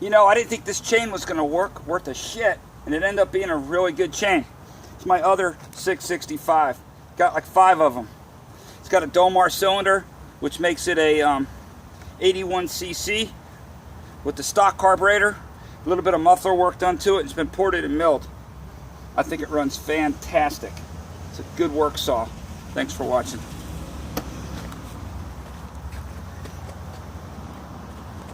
You know, I didn't think this chain was going to work worth a shit, and it ended up being a really good chain. It's my other 665. Got like 5 of them. It's got a DOLMAR cylinder, which makes it a 81cc with the stock carburetor. A little bit of muffler work done to it. It's been ported and milled. I think it runs fantastic. It's a good work saw. Thanks for watching.